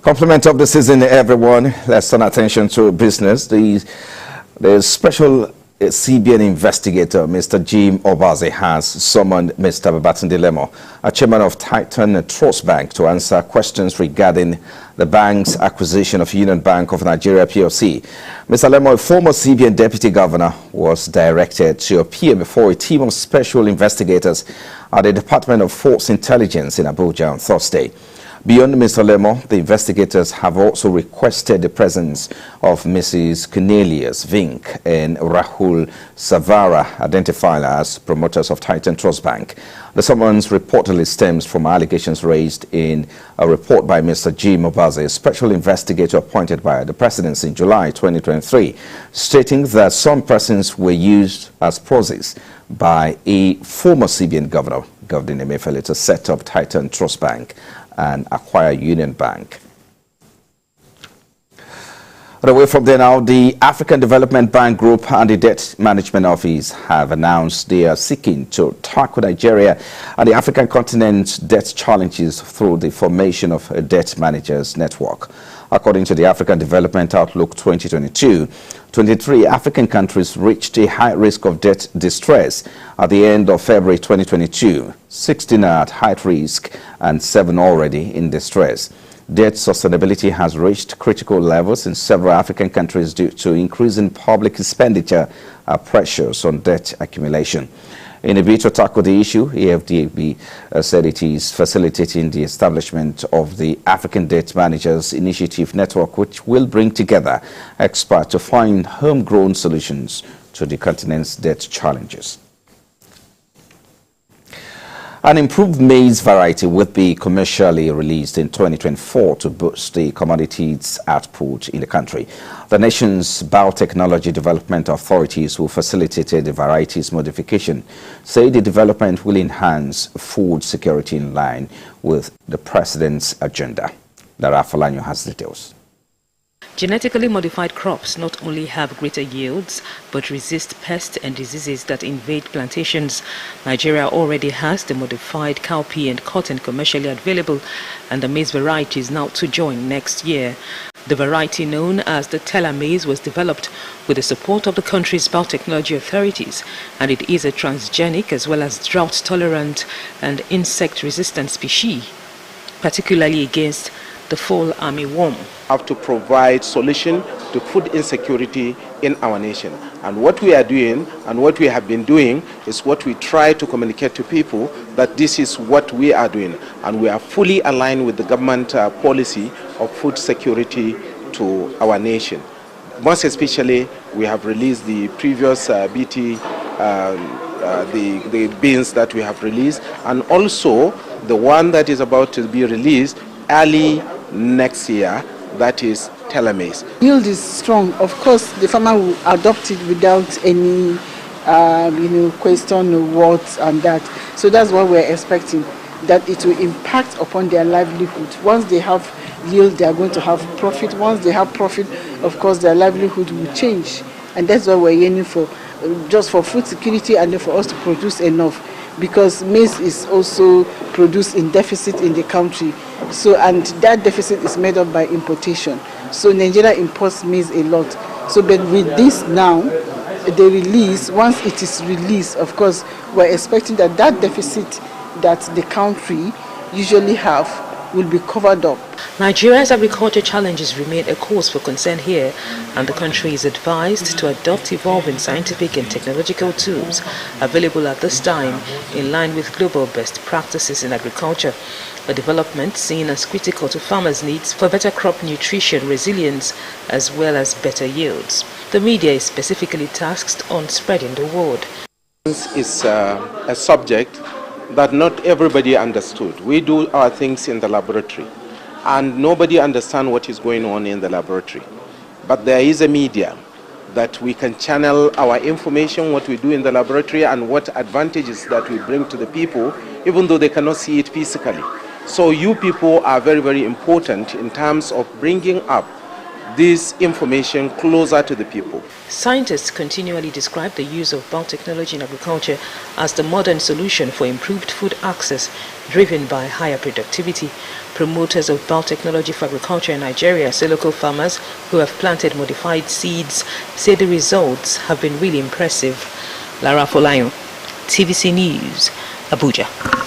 Compliment of the season, everyone. Let's turn attention to business. The special CBN investigator, Mr. Jim Obaze, has summoned Mr. Tunde Lemo, a chairman of Titan Trust Bank, to answer questions regarding the bank's acquisition of Union Bank of Nigeria PLC. Mr. Lemo, a former CBN deputy governor, was directed to appear before a team of special investigators at the Department of Force Intelligence in Abuja on Thursday. Beyond Mr. Lemo, the investigators have also requested the presence of Mrs. Cornelius Vink and Rahul Savara, identified as promoters of Titan Trust Bank. The summons reportedly stems from allegations raised in a report by Mr. Jim Obaze, a special investigator appointed by the presidency in July 2023, stating that some persons were used as proxies by a former CBN governor, Governor Emefiele, to set up Titan Trust Bank and acquire Union Bank. But away from there now, the African Development Bank Group and the Debt Management Office have announced they are seeking to tackle Nigeria and the African continent's debt challenges through the formation of a debt managers network. According to the African Development Outlook 2022, 23 African countries reached a high risk of debt distress at the end of February 2022, 16 are at high risk and 7 already in distress. Debt sustainability has reached critical levels in several African countries due to increasing public expenditure pressures on debt accumulation. In a bid to tackle the issue, AFDB said it is facilitating the establishment of the African Debt Managers Initiative Network, which will bring together experts to find homegrown solutions to the continent's debt challenges. An improved maize variety will be commercially released in 2024 to boost the commodities output in the country. The nation's biotechnology development authorities will facilitate the varieties modification, say the development will enhance food security in line with the president's agenda. Lara Falanyo has details. Genetically modified crops not only have greater yields, but resist pests and diseases that invade plantations. Nigeria already has the modified cowpea and cotton commercially available, and the maize variety is now to join next year. The variety known as the Teller maize was developed with the support of the country's biotechnology authorities, and it is a transgenic as well as drought-tolerant and insect-resistant species, particularly against the fall armyworm. Have to provide solution to food insecurity in our nation. And what we are doing and what we have been doing is what we try to communicate to people, that this is what we are doing. And we are fully aligned with the government policy of food security to our nation. Most especially, we have released the previous BT, the beans that we have released, and also the one that is about to be released early next year, that is Teller maize. Yield is strong. Of course, the farmer will adopt it without any, question or what and that. So that's what we're expecting, that it will impact upon their livelihood. Once they have yield, they are going to have profit. Once they have profit, of course, their livelihood will change. And that's what we're yearning for, just for food security and for us to produce enough. Because maize is also produced in deficit in the country. So, and that deficit is made up by importation. So Nigeria imports maize a lot. So, but with this now, the release, once it is released, of course, we're expecting that that deficit that the country usually have will be covered up. Nigeria's agriculture challenges remain a cause for concern here, and the country is advised to adopt evolving scientific and technological tools available at this time in line with global best practices in agriculture, a development seen as critical to farmers' needs for better crop nutrition, resilience, as well as better yields. The media is specifically tasked on spreading the word. This is a subject that not everybody understood. We do our things in the laboratory, and nobody understands what is going on in the laboratory. But there is a media that we can channel our information, what we do in the laboratory, and what advantages that we bring to the people, even though they cannot see it physically. So you people are very, very important in terms of bringing up this information closer to the people. Scientists continually describe the use of biotechnology in agriculture as the modern solution for improved food access driven by higher productivity. Promoters of biotechnology for agriculture in Nigeria say local farmers who have planted modified seeds say the results have been really impressive. Lara Folayo, TVC News, Abuja.